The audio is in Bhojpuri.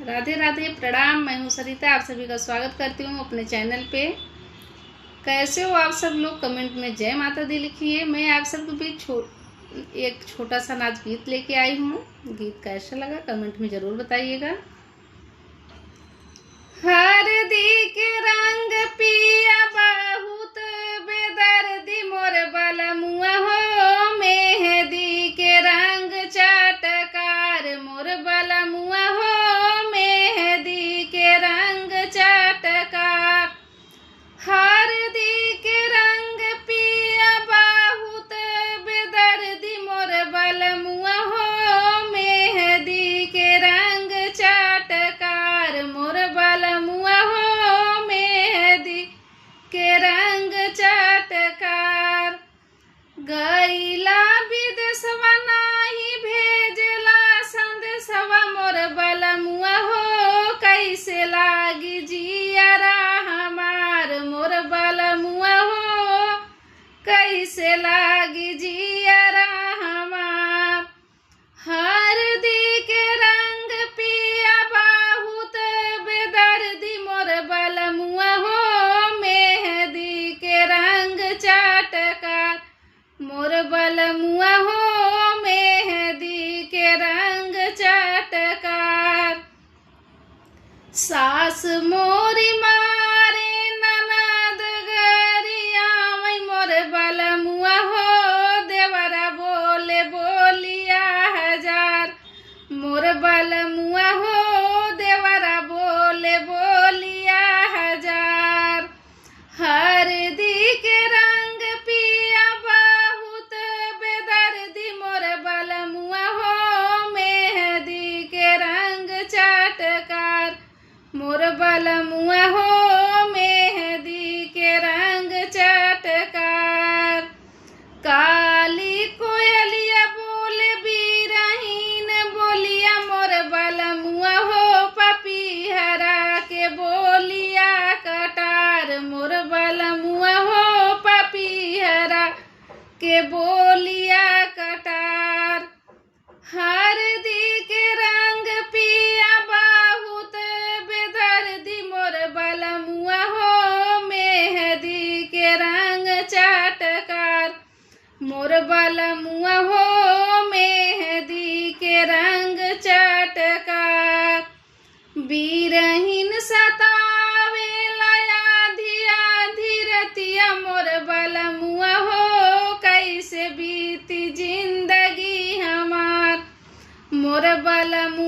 राधे राधे, प्रणाम। मैं हूँ सरिता, आप सभी का स्वागत करती हूँ अपने चैनल पे। कैसे हो आप सब लोग? कमेंट में जय माता दी लिखिए। मैं आप सबके बीच एक छोटा सा नाच गीत लेके आई हूँ। गीत कैसा लगा कमेंट में ज़रूर बताइएगा। हरदी के रंग पिया बहुत बेदर्दी मोर बलमुआ हो, मेहंदी के रंग चटकार मोर बलमुआ हो, मेहंदी के रंग चटकार। हरदी के रंग पिया बहुत बेदर्दी मोर बलमुआ हो, मेहंदी के रंग चटकार मोर बलमुआ हो, मेहंदी के रंग चटकार। गईला विदेशवा नाही भेजला संदेशवा मोर बलमुआ हो, कैसे लागी जियरा हमार मोर बलमुआ हो, कैसे लागी जियरा हमार। हरदी के रंग पिया बहुत बेदर्दी मोर बलमुआ हो, मेहंदी के रंग चटकार मोर बलमुआ हो, मेहंदी के रंग चटकार। सास मोरी मारे ननद गरिया मोर बलमुआ हो, देवरा बोले बोलिया हजार मोर बलमुआ हो, देवरा बोले बोलिया हजार। हरदी के रंग पिया बहुत बेदर्दी मोर बलमुआ हो, मेहंदी के रंग चटकार मोर बलमुआ हो, मेहंदी के रंग चटकार। काली कोयलिया बोले बीरहीन बोलिया मोर बलमुआ हो, पपीहरा के बोलिया कटार मोर बलमुआ हो, पपीहरा के बोलिया कटार। हरदी के रंग पिया बहुत बेदर्दी मोर बलमुआ हो, मेहंदी के रंग चटकार मोर बलमुआ हो, मेहंदी के रंग चटकार। बीरहीन सतावे लाया धिया धीरतिया मोर बलमुआ हो, कैसे बीती जिंदगी हमार मोर बलमुआ